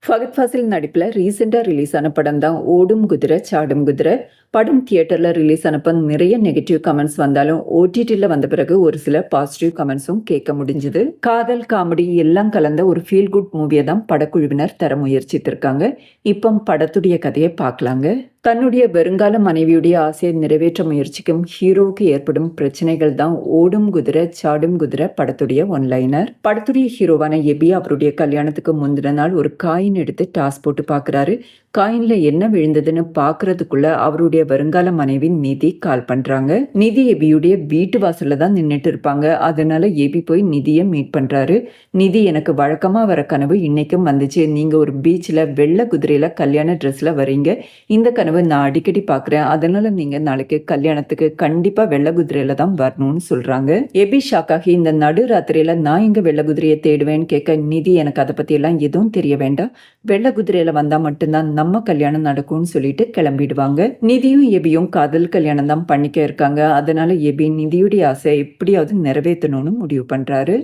ஃபகத் ஃபாசில் நடிப்பில் ரீசெண்டாக ரிலீஸ் ஆன படம் தான் ஓடும் குதிரை சாடும் குதிரை. படம் தியேட்டரில் ரிலீஸ் ஆனப்போ நிறைய நெகட்டிவ் கமெண்ட்ஸ் வந்தாலும் ஓடிடியில் வந்த பிறகு ஒரு சில பாசிட்டிவ் கமெண்ட்ஸும் கேட்க முடிஞ்சுது. காதல் காமெடி எல்லாம் கலந்த ஒரு ஃபீல் குட் மூவியை தான் படக்குழுவினர் தர முயற்சித்திருக்காங்க. இப்போ படத்துடைய கதையை பார்க்கலாங்க. தன்னுடைய வருங்கால மனைவியுடைய ஆசையை நிறைவேற்ற முயற்சிக்கும் ஹீரோவுக்கு ஏற்படும் பிரச்சனைகள் தான் ஓடும் குதிரை சாடும் குதிரை படத்துடைய ஒன்லைனர். படத்துடைய ஹீரோவான எபி அவருடைய கல்யாணத்துக்கு முந்தின நாள் ஒரு காயின் எடுத்து டாஸ் போட்டு பார்க்குறாரு. காயின்ல என்ன விழுந்ததுன்னு பார்க்கறதுக்குள்ள அவருடைய வருங்கால மனைவி நிதி கால் பண்றாங்க. நிதி எபியுடைய வீட்டு வாசல்ல தான் நின்றுட்டு இருப்பாங்க. அதனால எபி போய் நிதியை மீட் பண்றாரு. நிதி, எனக்கு வழக்கமா வர கனவு இன்னைக்கும் வந்துச்சு. நீங்க ஒரு பீச்ல வெள்ளை குதிரையில கல்யாண ட்ரெஸ்ல வரீங்க. இந்த கனவு நான் அடிக்கடி பார்க்குறேன். அதனால நீங்க நாளைக்கு கல்யாணத்துக்கு கண்டிப்பா வெள்ளை குதிரையில தான் வரணும்னு சொல்றாங்க. எபி ஷாக்காகி, இந்த நடு ராத்திரியில நான் இங்க வெள்ளை குதிரையை தேடுவேன்னு கேட்க, நிதி, எனக்கு அதை பத்தி எல்லாம் எதுவும் தெரிய வேண்டாம். வெள்ளை குதிரையில வந்தா மட்டும்தான் நம்ம கல்யாணம் நடக்கும்னு சொல்லிட்டு கிளம்பிடுவாங்க. நிதியும் எபியும் காதல் கல்யாணம் தான் பண்ணிக்க இருக்காங்க. அதனால எபி நிதியுடைய ஆசை எப்படியாவது நிறைவேற்றணும்னு முடிவு பண்றாரு.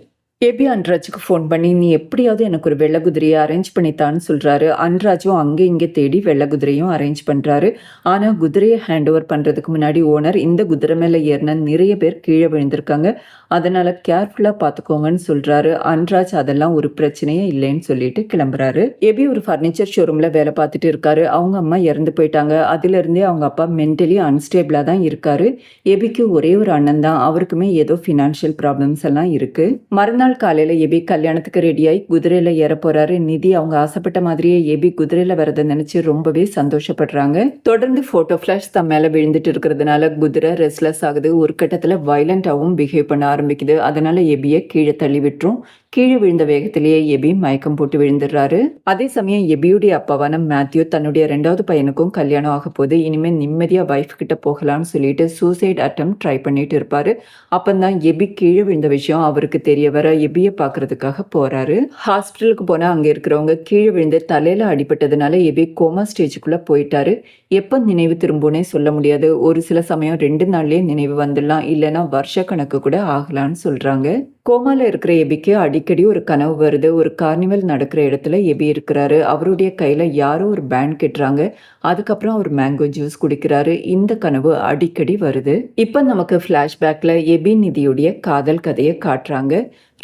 எபி அன்ராஜுக்கு ஃபோன் பண்ணி, நீ எப்படியாவது எனக்கு ஒரு வெள்ளை குதிரையை அரேஞ்ச் பண்ணித்தான்னு சொல்கிறாரு. அன்ராஜும் அங்கே இங்கே தேடி வெள்ளை குதிரையும் அரேஞ்ச் பண்ணுறாரு. ஆனால் குதிரையை ஹேண்ட் ஓவர் பண்ணுறதுக்கு முன்னாடி ஓனர், இந்த குதிரை மேலே ஏறின நிறைய பேர் கீழே விழுந்திருக்காங்க, அதனால் கேர்ஃபுல்லாக பார்த்துக்கோங்கன்னு சொல்கிறாரு. அன்ராஜ் அதெல்லாம் ஒரு பிரச்சனையே இல்லைன்னு சொல்லிட்டு கிளம்புறாரு. எபி ஒரு ஃபர்னிச்சர் ஷோரூமில் வேலை பார்த்துட்டு இருக்காரு. அவங்க அம்மா இறந்து போயிட்டாங்க. அதுலேருந்தே அவங்க அப்பா மென்டலி அன்ஸ்டேபிளாக தான் இருக்காரு. எபிக்கு ஒரே ஒரு அண்ணன் தான். அவருக்குமே ஏதோ ஃபினான்ஷியல் ப்ராப்ளம்ஸ் எல்லாம் இருக்குது. மறுநாள் காலையில எபி கல்யாணத்துக்கு ரெடியாகி குதிரையில ஏற போறாரு. நிதி அவங்க ஆசைப்பட்ட மாதிரியே எபி குதிரையில வரதை நினைச்சு ரொம்பவே சந்தோஷப்படுறாங்க. தொடர்ந்து போட்டோ பிளாஷ் தம் மேல விழுந்துட்டு இருக்கிறதுனால குதிரை ரெஸ்ட்லெஸ் ஆகுது. ஒரு கட்டத்துல வயலண்டாவும் பிஹேவ் பண்ண ஆரம்பிக்குது. அதனால எபியை கீழே தள்ளி விட்டுரும். கீழே விழுந்த வேகத்திலேயே எபி மயக்கம் போட்டு விழுந்துடுறாரு. அதே சமயம் எபியுடைய அப்பாவான மேத்யூ தன்னுடைய 2வது பையனுக்கும் கல்யாணம் ஆக போது, இனிமேல் நிம்மதியா வைஃப் கிட்ட போகலான்னு சொல்லிட்டு சூசைட் அட்டம் ட்ரை பண்ணிட்டு இருப்பாரு. அப்பந்தான் எபி கீழே விழுந்த விஷயம் அவருக்கு தெரிய வர எபியை பார்க்கறதுக்காக போறாரு. ஹாஸ்பிட்டலுக்கு போனா அங்க இருக்கிறவங்க கீழே விழுந்து தலையில அடிபட்டதுனால எபி கோமா ஸ்டேஜுக்குள்ள போயிட்டாரு. எப்ப நினைவு திரும்புனே சொல்ல முடியாது. ஒரு சில சமயம் 2 நாள்லயே நினைவு வந்துடலாம், இல்லைன்னா வருஷ கணக்கு கூட ஆகலான்னு சொல்றாங்க. கோமால இருக்கிற எபிக்கு அடிக்கடி ஒரு கனவு வருது. ஒரு கார்னிவல் நடக்கிற இடத்துல எபி இருக்கிறாரு. அவருடைய கையில யாரோ ஒரு பேண்ட் கட்டுறாங்க. அதுக்கப்புறம் அவர் மேங்கோ ஜூஸ் குடிக்கிறாரு. இந்த கனவு அடிக்கடி வருது. இப்ப நமக்கு பிளாஷ்பேக்ல எபி நிதியுடைய காதல் கதையை காட்டுறாங்க.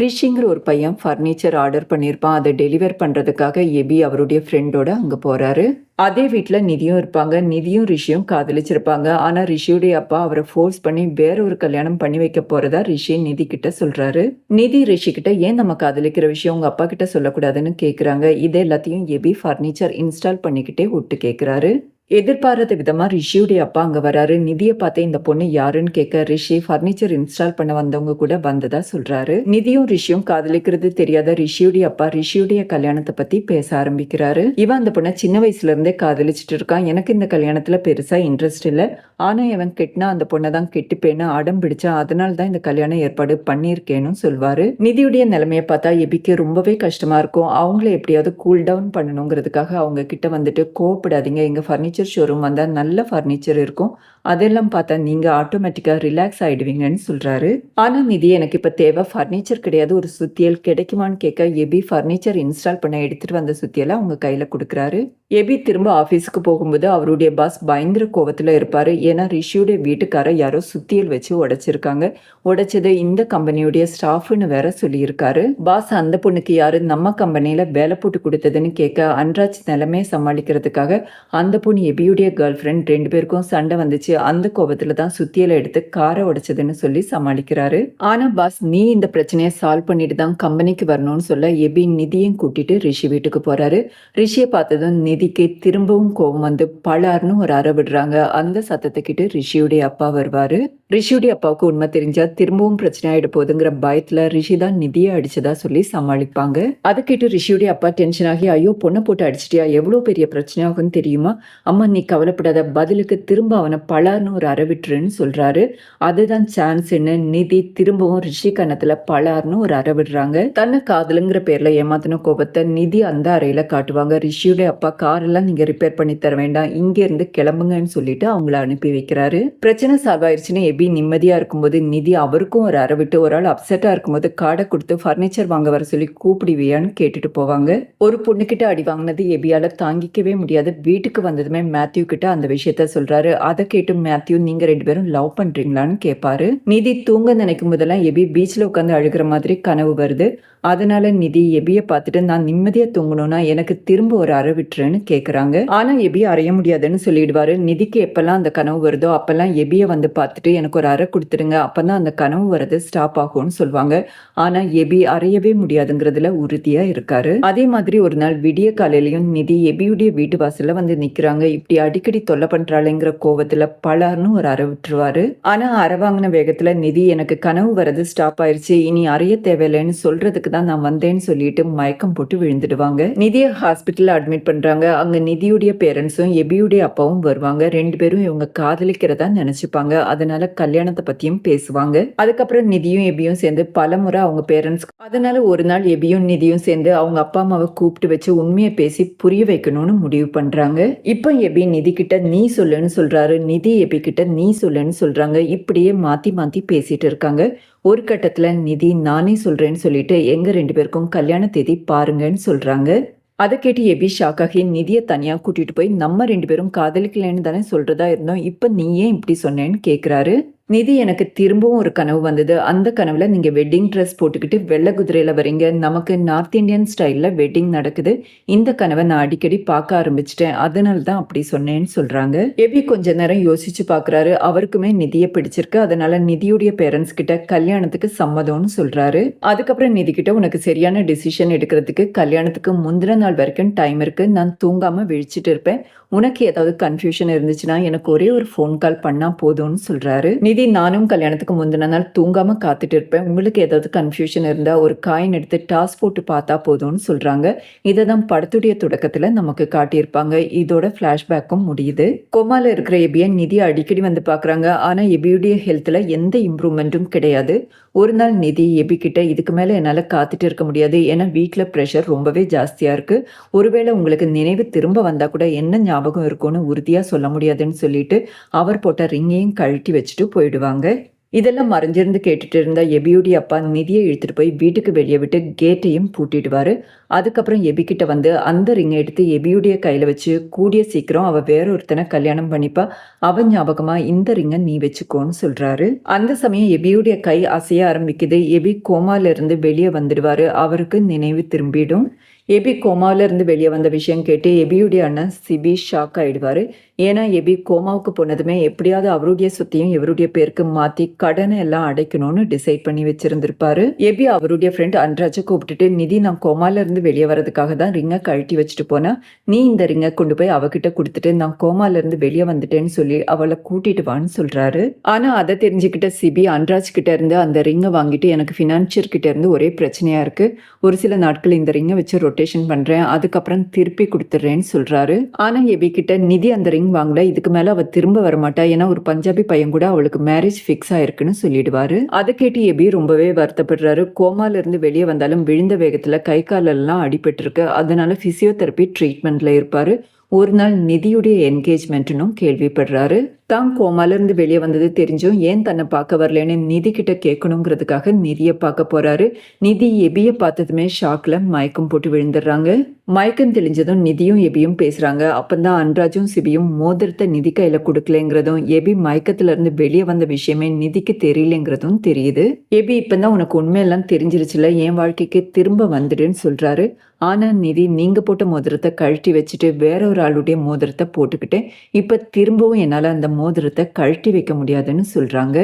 ரிஷிங்கிற ஒரு பையன் ஃபர்னிச்சர் ஆர்டர் பண்ணியிருப்பான். அதை டெலிவர் பண்ணுறதுக்காக எபி அவருடைய ஃப்ரெண்டோட அங்கே போகிறாரு. அதே வீட்டில் நிதியும் இருப்பாங்க. நிதியும் ரிஷியும் காதலிச்சிருப்பாங்க. ஆனால் ரிஷியுடைய அப்பா அவரை ஃபோர்ஸ் பண்ணி வேற ஒரு கல்யாணம் பண்ணி வைக்க போகிறதா ரிஷி நிதி கிட்ட சொல்கிறாரு. நிதி ரிஷி கிட்ட, ஏன் நம்ம காதலிக்கிற விஷயம் உங்கள் அப்பா கிட்ட சொல்லக்கூடாதுன்னு கேட்குறாங்க. இது எல்லாத்தையும் எபி ஃபர்னிச்சர் இன்ஸ்டால் பண்ணிக்கிட்டே விட்டு கேட்குறாரு. எதிர்பாராத விதமா ரிஷியுடைய அப்பா அங்க வராரு. நிதியை பார்த்து இந்த பொண்ணு யாருன்னு கேட்க, ரிஷி ஃபர்னிச்சர் இன்ஸ்டால் பண்ண வந்தவங்க கூட வந்ததா சொல்றாரு. நிதியும் ரிஷியும் காதலிக்கிறது தெரியாத ரிஷியுடைய அப்பா ரிஷியுடைய கல்யாணத்தை பத்தி பேச ஆரம்பிக்கிறாரு. இவன் அந்த பொண்ணை சின்ன வயசுல இருந்தே காதலிச்சுட்டு இருக்கான். எனக்கு இந்த கல்யாணத்துல பெருசா இன்ட்ரெஸ்ட் இல்லை. ஆனா இவன் கெட்டினா அந்த பொண்ணை தான் கெட்டுப்பேன்னு அடம் பிடிச்சா, அதனால தான் இந்த கல்யாணம் ஏற்பாடு பண்ணியிருக்கேன்னு சொல்வாரு. நிதியுடைய நிலைமையை பார்த்தா எபிக்கு ரொம்பவே கஷ்டமா இருக்கும். அவங்கள எப்படியாவது கூல் டவுன் பண்ணணுங்கிறதுக்காக அவங்க கிட்ட வந்துட்டு, கோவப்படாதீங்க, எங்க ஃபர்னிச்சர் ஷோரூம் வந்தால் நல்ல ஃபர்னிச்சர் இருக்கும், அதெல்லாம் பார்த்தா நீங்கள் ஆட்டோமேட்டிக்காக ரிலாக்ஸ் ஆகிடுவீங்கன்னு சொல்கிறாரு. ஆனால் நிதி, எனக்கு இப்போ தேவை ஃபர்னிச்சர் கிடையாது, ஒரு சுத்தியல் கிடைக்குமான்னு கேட்க, எபி ஃபர்னிச்சர் இன்ஸ்டால் பண்ண எடுத்துகிட்டு வந்த சுத்தியலை அவங்க கையில் கொடுக்குறாரு. எபி திரும்ப ஆஃபீஸுக்கு போகும்போது அவருடைய பாஸ் பயங்கர கோவத்தில் இருப்பார். ஏன்னா ரிஷியுடைய வீட்டுக்காரர் யாரோ சுத்தியல் வச்சு உடைச்சிருக்காங்க. உடைச்சது இந்த கம்பெனியுடைய ஸ்டாஃப்னு வேற சொல்லியிருக்காரு. பாஸ் அந்த பொண்ணுக்கு யாரு நம்ம கம்பெனியில் வேலை போட்டு கொடுத்ததுன்னு கேட்க, அன்ராஜ் நிலைமையை சமாளிக்கிறதுக்காக அந்த பொண்ணு எபியுடைய கேர்ள் ஃப்ரெண்ட் 2 பேருக்கும் சண்டை வந்துச்சு. அந்த கோபத்துல தான் சுத்தியலை எடுத்து காரை உடைச்சதுன்னு சொல்லி சமாளிக்கிறாரு. ஆனா பாஸ், நீ இந்த பிரச்சனையை சால்வ் பண்ணிட்டு தான் கம்பெனிக்கு வரணும்னு சொல்ல எபி நிதியும் கூட்டிட்டு ரிஷி வீட்டுக்கு போறாரு. ரிஷியை பார்த்ததும் நிதிக்கு திரும்பவும் கோபம் வந்து பலார்னு ஒரு அறை விடுறாங்க. அந்த சத்தத்தை கிட்ட ரிஷியுடைய அப்பா வருவாரு. ரிஷியுடைய அப்பாவுக்கு உண்மை தெரிஞ்சா திரும்பவும் பிரச்சனை ஆயிட போகுதுங்கிற பயத்துல ரிஷி தான் நிதியை அடிச்சதா சொல்லி சமாளிப்பாங்க. அதை கேட்டு ரிஷியுடைய அப்பா டென்ஷன் ஆகி, ஐயோ பொண்ணை போட்டு அடிச்சிட்டியா, எவ்வளவு பெரிய பிரச்சனை ஆகும்னு தெரியுமா, அம்மா நீ கவலைப்படாத, பதிலுக்கு திரும்ப அவனை பலார்னு ஒரு அறை விட்டுருன்னு சொல்றாரு. அதுதான் சான்ஸ்ன்னு நிதி திரும்பவும் ரிஷி கன்னத்துல பலார்னு ஒரு அறை விடுறாங்க. தன்னை காதலுங்கிற பேர்ல ஏமாத்தின கோபத்தை நிதி அந்த அறையில காட்டுவாங்க. ரிஷியுடைய அப்பா காரெல்லாம் நீங்க ரிப்பேர் பண்ணி தர வேண்டாம், இங்க இருந்து கிளம்புங்கன்னு சொல்லிட்டு அவங்கள அனுப்பி வைக்கிறாரு. பிரச்சனை சால்வ் ஆயிருச்சுன்னு எபி நிம்மதியா இருக்கும்போது நிதி அவருக்கும் ஒரு அறை விட்டு ஒரு ஆள் அப்செட்டா இருக்கும்போது கார்டை கொடுத்து ஃபர்னிச்சர் வாங்க வர சொல்லி கூப்பிடுவியான்னு கேட்டுட்டு போவாங்க. ஒரு பொண்ணுகிட்ட அடி வாங்கினது எபியால தாங்கிக்கவே முடியாது. வீட்டுக்கு வந்ததுமே மேத்யூ கிட்ட அந்த விஷயத்த சொல்றாரு. அதை கேட்டு மேத்யூ நீங்க 2 பேரும் லவ் பண்றீங்களான்னு கேட்பாரு. நிதி தூங்க நினைக்கும் போதெல்லாம் எபி பீச்ல உட்காந்து அழுகிற மாதிரி கனவு வருது. அதனால நிதி எபியை பார்த்துட்டு நான் நிம்மதியா தூங்கணும்னா எனக்கு திரும்ப ஒரு அறை விட்டுருன்னு கேக்குறாங்க. ஆனா எபி அறைய முடியாதுன்னு சொல்லிடுவாரு. நிதிக்கு எப்பெல்லாம் அந்த கனவு வருதோ அப்பெல்லாம் எபியை வந்து பார்த்துட்டு எனக்கு ஒரு அறை கொடுத்துருங்க, அப்பதான் அந்த கனவு வர்றது ஸ்டாப் ஆகும்னு சொல்லுவாங்க. ஆனா எபி அறையவே முடியாதுங்கிறதுல உறுதியா இருக்காரு. அதே மாதிரி ஒரு நாள் விடிய காலையிலயும் நிதி எபியுடைய வீட்டு வாசல்ல வந்து நிக்கிறாங்க. இப்படி அடிக்கடி தொல்லை பண்றாளேங்கிற கோவத்துல பலார்னு ஒரு அறை விட்டுருவாரு. ஆனா அறை வாங்கின வேகத்துல நிதி எனக்கு கனவு வர்றது ஸ்டாப் ஆயிருச்சு, இனி அறைய தேவையில்லைன்னு சொல்றதுக்கு தான் நான் வந்தேன்னு சொல்லிட்டு மயக்கம் போட்டு விழுந்துடுவாங்க. நிதியை ஹாஸ்பிட்டல்ல அட்மிட் பண்றாங்க. அங்க நிதியுடைய பேரண்ட்ஸும் எபியுடைய அப்பாவும் வருவாங்க. 2 பேரும் இவங்க காதலிக்கிறதா நினைச்சுப்பாங்க. அதனால கல்யாணத்தை பத்தியும் பேசுவாங்க. அதுக்கப்புறம் நிதியும் எபியும் சேர்ந்து பலமுறை அவங்க பேரண்ட்ஸ் அதனால ஒரு நாள் எபியும் நிதியும் சேர்ந்து அவங்க அப்பா அம்மாவை கூப்பிட்டு வச்சு உண்மையை பேசி புரிய வைக்கணும்னு முடிவு பண்றாங்க. இப்போ எபி நிதி கிட்ட நீ சொல்லுன்னு சொல்றாரு, நிதி எபி கிட்ட நீ சொல்லுன்னு சொல்றாங்க. இப்படியே மாத்தி மாத்தி பேசிட்டு இருக்காங்க. ஒரு கட்டத்துல நிதி நானே சொல்றேன்னு சொல்லிட்டு எங்க 2 பேருக்கும் கல்யாண தேதி பாருங்கன்னு சொல்றாங்க. அதை கேட்டு எபி ஷாக் ஆகி நிதியை தனியா கூட்டிட்டு போய் நம்ம 2 பேரும் காதலிக்கலன்னு தானே சொல்றதா இருந்தோம், இப்ப நீ ஏன் இப்படி சொன்னேன்னு கேக்குறாரு. நிதி எனக்கு திரும்பவும் ஒரு கனவு வந்தது. அந்த கனவுல நீங்க வெட்டிங் ட்ரெஸ் போட்டுக்கிட்டு வெள்ளை குதிரையில வரீங்க. நமக்கு நார்த் இந்தியன் ஸ்டைல்ல வெட்டிங் நடக்குது. இந்த கனவை நான் அடிக்கடி பார்க்க ஆரம்பிச்சிட்டேன். அதனால தான் அப்படி சொன்னேன்னு சொல்றாங்க. எபி கொஞ்ச நேரம் யோசிச்சு பாக்குறாரு. அவருக்குமே நிதியை பிடிச்சிருக்கு. அதனால நிதியுடைய பேரண்ட்ஸ் கிட்ட கல்யாணத்துக்கு சம்மதம்னு சொல்றாரு. அதுக்கப்புறம் நிதி கிட்ட உனக்கு சரியான டிசிஷன் எடுக்கிறதுக்கு கல்யாணத்துக்கு முந்தின நாள் வரைக்கும் டைம் இருக்கு. நான் தூங்காம விழிச்சிட்டு இருப்பேன். உனக்கு ஏதாவது கன்ஃபியூஷன் இருந்துச்சுன்னா எனக்கு ஒரே ஒரு ஃபோன் கால் பண்ணா போதும்னு சொல்றாரு. நிதி நானும் கல்யாணத்துக்கு முந்தின நாள் தூங்காம காத்துட்டு இருப்பேன். உங்களுக்கு ஏதாவது கன்ஃபியூஷன் இருந்தா ஒரு காயின் எடுத்து டாஸ் போட்டு பார்த்தா போதும்னு சொல்றாங்க. இதை தான் படத்துடைய தொடக்கத்துல நமக்கு காட்டியிருப்பாங்க. இதோட பிளாஷ்பேக்கும் முடியுது. கோமால இருக்கிற எபியை நிதி அடிக்கடி வந்து பாக்குறாங்க. ஆனா எபியுடைய ஹெல்த்ல எந்த இம்ப்ரூவ்மெண்ட்டும் கிடையாது. ஒரு நாள் நிதி எபி கிட்ட இதுக்கு மேல என்னால காத்துட்டு இருக்க முடியாது, ஏன்னா வீட்டுல ப்ரெஷர் ரொம்பவே ஜாஸ்தியா இருக்கு. ஒருவேளை உங்களுக்கு நினைவு திரும்ப வந்தா கூட என்ன ஞாபகம் இருக்கும்னு உறுதியா சொல்ல முடியாதுன்னு சொல்லிட்டு அவர் போட்ட ரிங்கையும் கழட்டி வச்சுட்டு போயிடுவாங்க. இதெல்லாம் மறைஞ்சிருந்து கேட்டுட்டு இருந்த எபியுடைய அப்பா நிதியை இழுத்துட்டு போய் வீட்டுக்கு வெளியே விட்டு கேட்டையும் பூட்டிடுவாரு. அதுக்கப்புறம் எபி கிட்ட வந்து அந்த ரிங்கை எடுத்து எபியுடைய கையில வச்சு கூடிய சீக்கிரம் அவ வேற ஒருத்தனை கல்யாணம் பண்ணிப்பா, அவன் ஞாபகமா இந்த ரிங்கை நீ வச்சுக்கோன்னு சொல்றாரு. அந்த சமயம் எபியுடைய கை அசைய ஆரம்பிக்குது. எபி கோமால இருந்து வெளியே வந்துடுவாரு. அவருக்கு நினைவு திரும்பிடும். எபி கோமாவில இருந்து வெளியே வந்த விஷயம் கேட்டு எபியுடைய அண்ணன் சிபி ஷாக் ஆயிடுவாரு. ஏன்னா எபி கோமாவுக்கு போனதுமே எப்படியாவது அவருடைய சொத்தையும் இவருடைய பேருக்கு மாத்தி கடனை எல்லாம் அடைக்கணும்னு டிசைட் பண்ணி வச்சிருந்திருப்பாரு. எபி அவருடைய ஃப்ரெண்ட் அன்ராஜை கூப்பிட்டுட்டு நிதி நான் கோமால இருந்து வெளியே வரதுக்காக தான் ரிங்கை கழட்டி வச்சுட்டு போனா, நீ இந்த ரிங்கை கொண்டு போய் அவகிட்ட கொடுத்துட்டு நான் கோமால இருந்து வெளியே வந்துட்டேன்னு சொல்லி அவளை கூட்டிட்டு வான்னு சொல்றாரு. ஆனா அதை தெரிஞ்சுக்கிட்ட சிபி அன்ராஜ் கிட்ட இருந்து அந்த ரிங்கை வாங்கிட்டு எனக்கு ஃபினான்சியர் கிட்ட இருந்து ஒரே பிரச்சனையா இருக்கு, ஒரு சில நாட்கள் இந்த ரிங்கை வச்சு ரொட்டேஷன் பண்றேன், அதுக்கப்புறம் திருப்பி கொடுத்துட்றேன்னு சொல்றாரு. ஆனா எபி கிட்ட நிதி அந்த ரிங் வாங்கல, இதுக்கு மேல அவ திரும்ப வரமாட்டா, ஏன்னா ஒரு பஞ்சாபி பையன் கூட அவளுக்கு மேரேஜ் ஃபிக்ஸ் ஆயிருக்குன்னு சொல்லிடுவாரு. அதை கேட்டு எபி ரொம்பவே வருத்தப்படுறாரு. கோமால இருந்து வெளியே வந்தாலும் விழுந்த வேகத்துல கை காலெல்லாம் அடிபட்டு இருக்கு. அதனால பிசியோதெரபி ட்ரீட்மெண்ட்ல இருப்பாரு. ஒரு நாள் நிதியுடைய என்கேஜ்மெண்ட்னும் கேள்விப்படுறாரு. தான் கோமால இருந்து வெளியே வந்தது தெரிஞ்சும் ஏன் தன்னை பார்க்க வரலன்னு நிதி கிட்ட கேட்கணுங்கிறதுக்காக நிதியை பார்க்க போறாரு. நிதி எபியை பார்த்ததுமே ஷாக்ல மயக்கம் போட்டு விழுந்துடுறாங்க. மயக்கம் தெளிஞ்சதும் நிதியும் எபியும் பேசுறாங்க. அப்பந்தான் அன்ராஜும் சிபியும் மோதிரத்தை நிதி கையில கொடுக்கலங்கிறதும் எபி மயக்கத்துல இருந்து வெளியே வந்த விஷயமே நிதிக்கு தெரியலங்கிறதும் தெரியுது. எபி இப்பதான் உனக்கு உண்மையெல்லாம் தெரிஞ்சிருச்சுல, என் வாழ்க்கைக்கு திரும்ப வந்துடுன்னு சொல்றாரு. ஆனா நிதி நீங்க போட்ட மோதிரத்தை கழட்டி வச்சுட்டு வேற ஒரு ஆளுடைய மோதிரத்தை போட்டுக்கிட்டேன், இப்ப திரும்பவும் என்னால அந்த மோதிரத்தை கழட்டி வைக்க முடியாதுன்னு சொல்றாங்க.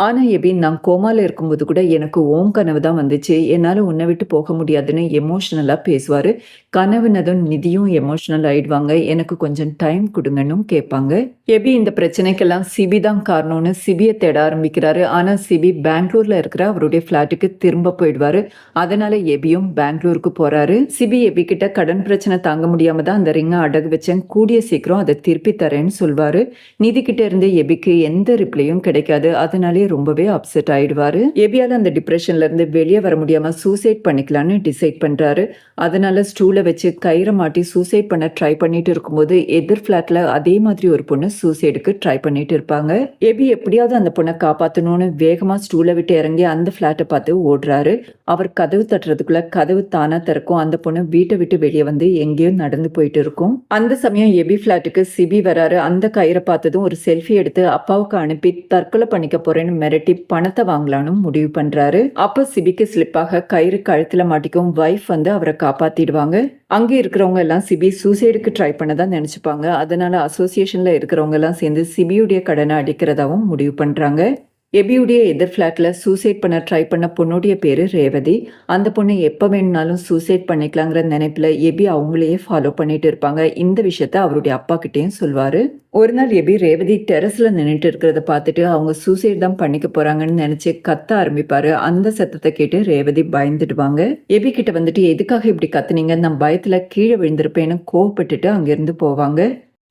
ஆனா எபி நான் கோமால இருக்கும்போது கூட எனக்கு ஓம் கனவு தான் வந்துச்சு, என்னால உன்னை விட்டு போக முடியாதுன்னு எமோஷனலா பேசுவாரு. கனவுனதும் நிதியும் எமோஷனல் ஆயிடுவாங்க. எனக்கு கொஞ்சம் டைம் கொடுங்கன்னு கேட்பாங்க. எபி இந்த பிரச்சனைக்கெல்லாம் சிபி தான் காரணம்னு சிபியை தேட ஆரம்பிக்கிறாரு. ஆனா சிபி பெங்களூர்ல இருக்கிற அவருடைய பிளாட்டுக்கு திரும்ப போயிடுவாரு. அதனால எபியும் பெங்களூருக்கு போறாரு. சிபி எபி கிட்ட கடன் பிரச்சனை தாங்க முடியாம தான் அந்த ரிங்கை அடகு வச்சேன், கூடிய சீக்கிரம் அதை திருப்பி தரேன்னு சொல்வாரு. நிதி கிட்ட இருந்து எபிக்கு எந்த ரிப்ளையும் கிடைக்காது. அதனாலே அதனாலே ரொம்பவே அப்செட் ஆயிடுவாரு. எபியால அந்த டிப்ரெஷன்ல இருந்து வெளியே வர முடியாம சூசைட் பண்ணிக்கலான்னு டிசைட் பண்றாரு. அதனால ஸ்டூல வச்சு கயிறை மாட்டி சூசைட் பண்ண ட்ரை பண்ணிட்டு இருக்கும்போது எதிர் ஃபிளாட்ல அதே மாதிரி ஒரு பொண்ணு சூசைடுக்கு ட்ரை பண்ணிட்டு இருப்பாங்க. எபி எப்படியாவது அந்த பொண்ணை காப்பாத்தணும்னு வேகமா ஸ்டூல விட்டு இறங்கி அந்த ஃபிளாட்டை பார்த்து ஓடுறாரு. அவர் கதவு தட்டுறதுக்குள்ள கதவு தானா திறக்கும். அந்த பொண்ணு வீட்டை விட்டு வெளியே வந்து எங்கேயோ நடந்து போயிட்டு இருக்கும். அந்த சமயம் எபி ஃபிளாட்டுக்கு சிபி வராரு. அந்த கயிறை பார்த்ததும் ஒரு செல்ஃபி எடுத்து அப்பாவுக்கு அனுப்பி தற்கொலை பண்ணிக்க போறேன்னு மிரட்டி பணத்தை வாங்கலான்னு முடிவு பண்றாரு. அப்ப சிபிக்கு ஸ்லிப்பாக கயிறு கழுத்துல மாட்டிக்கும். வைஃப் வந்து அவரை காப்பாத்திடுவாங்க. அங்க இருக்கிறவங்க எல்லாம் சிபி சூசைடுக்கு ட்ரை பண்ணதான் நினைச்சுப்பாங்க. அதனால அசோசியேஷன்ல இருக்கிறவங்க எல்லாம் சேர்ந்து சிபியுடைய கடனை அடிக்கிறதாவும் முடிவு பண்றாங்க. எபியுடைய எதிர் ஃபிளாட்ல சூசைட் பண்ண ட்ரை பண்ண பொண்ணுடைய பேரு ரேவதி. அந்த பொண்ணு எப்ப வேணும்னாலும் சூசைட் பண்ணிக்கலாங்கிற நினைப்புல எபி அவங்களையே ஃபாலோ பண்ணிட்டு இருப்பாங்க. இந்த விஷயத்த அவருடைய அப்பா கிட்டேயும் சொல்வாரு. ஒரு நாள் எபி ரேவதி டெரஸ்ல நின்றுட்டு இருக்கிறத பார்த்துட்டு அவங்க சூசைட் தான் பண்ணிக்க போறாங்கன்னு நினைச்சு கத்த ஆரம்பிப்பாரு. அந்த சத்தத்தை கேட்டு ரேவதி பயந்துடுவாங்க. எபி கிட்ட வந்துட்டு எதுக்காக இப்படி கத்துனீங்க, நான் பயத்துல கீழே விழுந்திருப்பேன்னு கோவப்பட்டுட்டு அங்கிருந்து போவாங்க.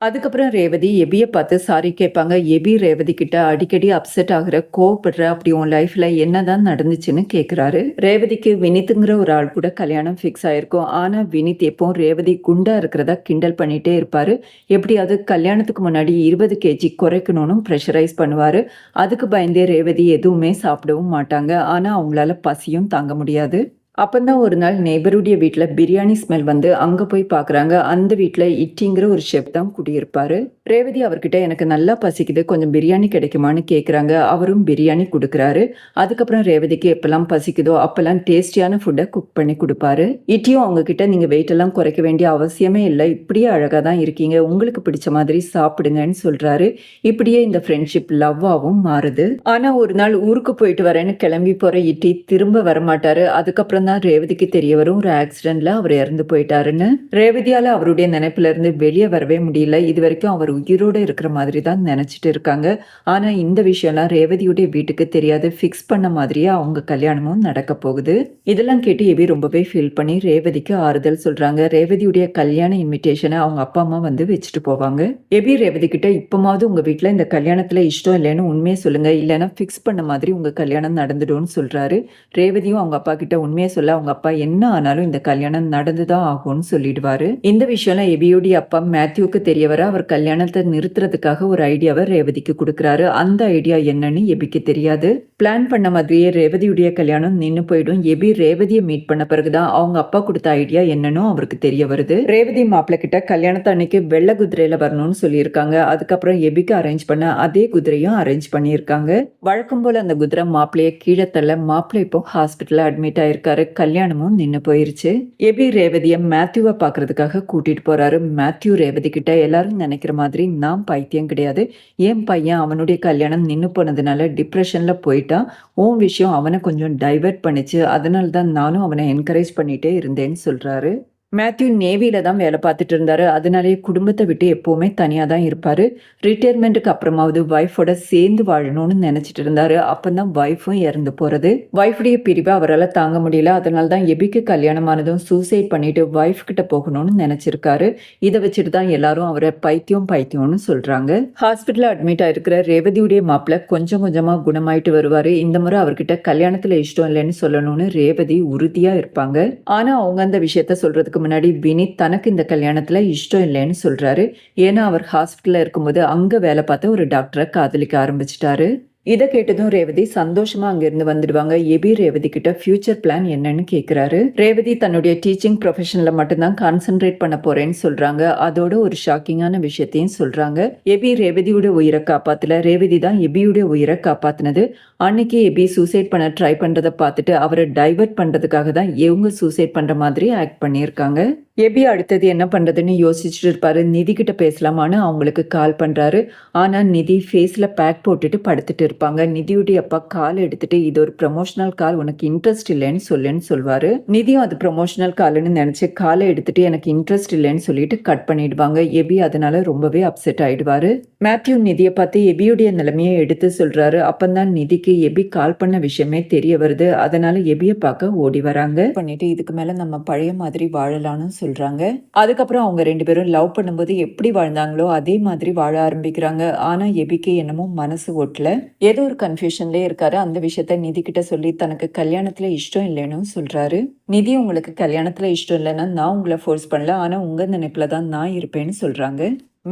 அதுக்கப்புறம் ரேவதி எபியை பார்த்து சாரி கேட்பாங்க. எபி ரேவதி கிட்ட அடிக்கடி அப்செட் ஆகுற, கோவப்படுற, அப்படி உன் லைஃப்ல என்னதான் நடந்துச்சுன்னு கேட்குறாரு. ரேவதிக்கு வினித்துங்கிற ஒரு ஆள் கூட கல்யாணம் ஃபிக்ஸ் ஆயிருக்கும். ஆனா வினித் எப்பவும் ரேவதி குண்டா இருக்கிறதா கிண்டல் பண்ணிட்டே இருப்பாரு. எப்படியாவது கல்யாணத்துக்கு முன்னாடி 20 kg குறைக்கணும்னு ப்ரெஷரைஸ் பண்ணுவாரு. அதுக்கு பயந்தே ரேவதி எதுவுமே சாப்பிடவும் மாட்டாங்க. ஆனா அவங்களால பசியும் தாங்க முடியாது. அப்பந்தான் ஒரு நாள் நெய்பருடைய வீட்டில் பிரியாணி ஸ்மெல் வந்து அங்கே போய் பார்க்குறாங்க. அந்த வீட்டில் இட்டிங்கிற ஒரு ஷெஃப் தான் குடியிருப்பாரு. ரேவதி அவர்கிட்ட எனக்கு நல்லா பசிக்குது, கொஞ்சம் பிரியாணி கிடைக்குமான்னு கேட்குறாங்க. அவரும் பிரியாணி கொடுக்குறாரு. அதுக்கப்புறம் ரேவதிக்கு எப்பெல்லாம் பசிக்குதோ அப்பெல்லாம் டேஸ்டியான ஃபுட்டை குக் பண்ணி கொடுப்பாரு. இட்டியும் அவங்க கிட்ட நீங்கள் வெயிட்டெல்லாம் குறைக்க வேண்டிய அவசியமே இல்லை, இப்படியே அழகாக தான் இருக்கீங்க, உங்களுக்கு பிடிச்ச மாதிரி சாப்பிடுங்கன்னு சொல்கிறாரு. இப்படியே இந்த ஃப்ரெண்ட்ஷிப் லவ்வாகவும் மாறுது. ஆனால் ஒரு நாள் ஊருக்கு போயிட்டு வரேன்னு கிளம்பி போகிற இட்டி திரும்ப வரமாட்டாரு. அதுக்கப்புறம் தான் ரேவதிக்கு தெரிய வரும் ஒரு ஆக்சிடென்ட்ல அவர் இறந்து போயிட்டாருன்னு. ரேவதியால அவருடைய நினைப்புல இருந்து வெளியே வரவே முடியல. இது வரைக்கும் அவர் உயிரோட இருக்கிற மாதிரி தான் நினைச்சிட்டு இருக்காங்க. ஆனா இந்த விஷயம்லாம் ரேவதியுடைய வீட்டுக்கு தெரியாது. ஃபிக்ஸ் பண்ண மாதிரியே அவங்க கல்யாணமும் நடக்க போகுது. இதெல்லாம் கேட்டு எபி ரொம்பவே ஃபீல் பண்ணி ரேவதிக்கு ஆறுதல் சொல்றாங்க. ரேவதியுடைய கல்யாண இன்விடேஷனை அவங்க அப்பா அம்மா வந்து வச்சுட்டு போவாங்க. எபி ரேவதி கிட்ட இப்பமாவது உங்க வீட்டுல இந்த கல்யாணத்துல இஷ்டம் இல்லைன்னு உண்மையை சொல்லுங்க, இல்லைன்னா ஃபிக்ஸ் பண்ண மாதிரி உங்க கல்யாணம் நடந்துடும்னு சொல்றாரு. ரேவதியும் அவங்க அப்பா கிட்ட உண்மையை சொல்ல அவங்க அப்பா என்ன ஆனாலும் இந்த கல்யாணம் நடந்துதான் ஆகும்னு சொல்லிடுவாரு. இந்த விஷயம்லாம் எபியோடைய அப்பா மேத்யூக்கு தெரிய வர அவர் கல்யாணத்தை நிறுத்துறதுக்காக ஒரு ஐடியாவை ரேவதிக்கு கொடுக்குறாரு. அந்த ஐடியா என்னன்னு எபிக்கு தெரியாது. பிளான் பண்ண மாதிரியே ரேவதியுடைய கல்யாணம் நின்று போயிடும். எபி ரேவதியை மீட் பண்ண பிறகுதான் அவங்க அப்பா கொடுத்த ஐடியா என்னன்னு அவருக்கு தெரிய வருது. ரேவதி மாப்பிள்ள கிட்ட கல்யாணத்தை அன்னைக்கு வெள்ளை குதிரையில வரணும்னு சொல்லியிருக்காங்க. அதுக்கப்புறம் எபிக்கு அரேஞ்ச் பண்ண அதே குதிரையும் அரேஞ்ச் பண்ணியிருக்காங்க. வழக்கம் போல அந்த குதிரை மாப்பிள்ளைய கீழே தள்ள மாப்பிள்ளை இப்போ ஹாஸ்பிட்டல்ல அட்மிட் ஆயிருக்காரு. கல்யாணமும் நின்று போயிருச்சு. எபி ரேவதியை மேத்யூவை பார்க்கறதுக்காக கூட்டிட்டு போறாரு. மேத்யூ ரேவதி கிட்ட எல்லாரும் நினைக்கிற மாதிரி நான் பைத்தியம் கிடையாது, என் பையன் அவனுடைய கல்யாணம் நின்று போனதுனால டிப்ரெஷன்ல போயிட்டான், உன் விஷயம் அவனை கொஞ்சம் டைவர்ட் பண்ணிச்சு, அதனால தான் நானும் அவனை என்கரேஜ் பண்ணிட்டே இருந்தேன்னு சொல்றாரு. மேத்யூ நேவியில தான் வேலை பார்த்துட்டு இருந்தாரு. அதனாலே குடும்பத்தை விட்டு எப்பவுமே தனியாக தான் இருப்பாரு. ரிட்டையர்மெண்ட்டுக்கு அப்புறமாவது ஒய்ஃபோட சேர்ந்து வாழணும்னு நினைச்சிட்டு இருந்தாரு. அப்பந்தான் ஒய்ஃபும் இறந்து போறது. ஒய்ஃபுடைய பிரிவை அவரால் தாங்க முடியல. அதனால தான் எபிக்கு கல்யாணமானதும் சூசைட் பண்ணிட்டு ஒய்ஃப் கிட்ட போகணும்னு நினைச்சிருக்காரு. இதை வச்சுட்டு தான் எல்லாரும் அவரை பைத்தியம்னு சொல்றாங்க. ஹாஸ்பிட்டல் அட்மிட் ஆயிருக்கிற ரேவதியுடைய மாப்பிள்ள கொஞ்சம் கொஞ்சமா குணமாயிட்டு வருவாரு. இந்த முறை அவர்கிட்ட கல்யாணத்துல இஷ்டம் இல்லைன்னு சொல்லணும்னு ரேவதி உறுதியா இருப்பாங்க. ஆனா அவங்க அந்த விஷயத்த சொல்றதுக்கு முன்னாடி வினித் தனக்கு இந்த கல்யாணத்துல இஷ்டம் இல்லைன்னு சொல்றாரு. ஏன்னா அவர் ஹாஸ்பிட்டல்ல இருக்கும்போது அங்க வேலை பார்த்த ஒரு டாக்டரை காதலிக்க ஆரம்பிச்சிட்டாரு. இதை கேட்டதும் ரேவதி சந்தோஷமா அங்கிருந்து வந்துடுவாங்க. எபி ரேவதி கிட்ட ஃபியூச்சர் பிளான் என்னன்னு கேட்கிறாரு. ரேவதி தன்னுடைய டீச்சிங் ப்ரொஃபஷன்ல மட்டும்தான் கான்சென்ட்ரேட் பண்ண போறேன்னு சொல்றாங்க. அதோட ஒரு ஷாக்கிங்கான விஷயத்தையும் சொல்றாங்க. எபி ரேவதியோட உயிரை காப்பாத்தல, ரேவதி தான் எபியோட உயிரை காப்பாத்தினது. அன்னைக்கு எபி சூசைட் பண்ண ட்ரை பண்றதை பார்த்துட்டு அவரை டைவர்ட் பண்றதுக்காக தான் இவங்க சூசைட் பண்ற மாதிரி ஆக்ட் பண்ணியிருக்காங்க. எபி அடுத்தது என்ன பண்றதுன்னு யோசிச்சுட்டு இருப்பாரு. நிதி கிட்ட பேசலாமான்னு அவங்களுக்கு கால் பண்றாரு. ஆனா நிதி ஃபேஸ்ல பேக் போட்டுட்டு படுத்துட்டு இருப்பாங்க. நிதியுடைய அப்பா கால் எடுத்துட்டு இது ஒரு ப்ரமோஷனல் கால், உனக்கு இன்ட்ரெஸ்ட் இல்லைன்னு சொல்லுவாரு. நிதியும் அது ப்ரமோஷனல் கால்னு நினைச்சு காலை எடுத்துட்டு எனக்கு இன்ட்ரெஸ்ட் இல்லைன்னு சொல்லிட்டு கட் பண்ணிடுவாங்க. எபி அதனால ரொம்பவே அப்செட் ஆயிடுவாரு. மேத்யூ நிதியை பார்த்து எபியுடைய நிலைமையை எடுத்து சொல்றாரு. அப்பந்தான் நிதிக்கு எபி கால் பண்ண விஷயமே தெரிய வருது. அதனால எபியை பார்க்க ஓடி வராங்க. பண்ணிட்டு இதுக்கு மேல நம்ம பழைய மாதிரி வாழலாம்னு சொல்றாங்க. அதுக்கப்புறம் அவங்க 2 பேரும் லவ் பண்ணும்போது எப்படி வாழ்ந்தாங்களோ அதே மாதிரி வாழ ஆரம்பிக்கிறாங்க. ஆனா எபிக்கு என்னமோ மனசு ஒட்டல. ஏதோ ஒரு கன்ஃபியூஷன்லயே இருக்காரு. அந்த விஷயத்த நிதி கிட்ட சொல்லி தனக்கு கல்யாணத்துல இஷ்டம் இல்லைன்னு சொல்றாரு. நிதி உங்களுக்கு கல்யாணத்துல இஷ்டம் இல்லைன்னா நான் உங்களை ஃபோர்ஸ் பண்ணல. ஆனா உங்க நினைப்புல தான் நான் இருப்பேன்னு சொல்றாங்க.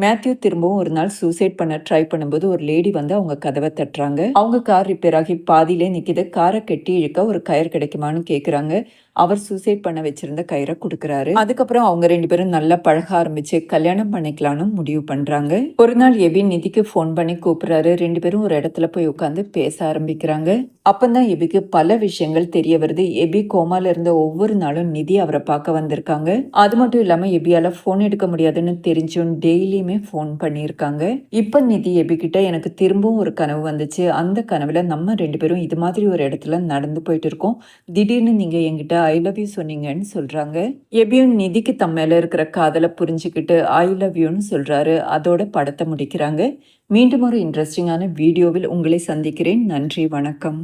மேத்யூ திரும்பவும் ஒரு நாள் சூசைட் பண்ண ட்ரை பண்ணும்போது ஒரு லேடி வந்து அவங்க கதவை தட்டுறாங்க. அவங்க கார் ரிப்பேர் ஆகி பாதியிலே நிக்குது. காரை கட்டி இழுக்க ஒரு கயிறு கிடைக்குமான்னு கேக்குறாங்க. அவர் சூசைட் பண்ண வச்சிருந்த கயிறை கொடுக்குறாரு. அதுக்கப்புறம் அவங்க 2 பேரும் நல்லா பழக ஆரம்பிச்சு கல்யாணம் பண்ணிக்கலாம்னு முடிவு பண்றாங்க. ஒரு நாள் எபி நிதிக்கு ஃபோன் பண்ணி கூப்பிடுறாரு. 2 பேரும் ஒரு இடத்துல போய் உட்காந்து பேச ஆரம்பிக்கிறாங்க. அப்பந்தான் எபிக்கு பல விஷயங்கள் தெரிய வருது. எபி கோமால இருந்த ஒவ்வொரு நாளும் நிதி அவரை பார்க்க வந்திருக்காங்க. அது மட்டும் இல்லாம எபியால ஃபோன் எடுக்க முடியாதுன்னு தெரிஞ்சும் டெய்லியுமே ஃபோன் பண்ணியிருக்காங்க. இப்ப நிதி எபி கிட்ட எனக்கு திரும்பவும் ஒரு கனவு வந்துச்சு. அந்த கனவுல நம்ம 2 பேரும் இது மாதிரி ஒரு இடத்துல நடந்து போயிட்டு இருக்கோம். திடீர்னு நீங்க என்கிட்ட ஐ லவ் யூ சொன்னீங்கன்னு சொல்றாங்க. எபியும் நிதிக்கு தம் மேல இருக்கிற காதலை புரிஞ்சுக்கிட்டு ஐ லவ் யூன்னு சொல்றாரு. அதோட படத்தை முடிக்கிறாங்க. மீண்டும் ஒரு இன்ட்ரெஸ்டிங்கான வீடியோவில் உங்களை சந்திக்கிறேன். நன்றி, வணக்கம்.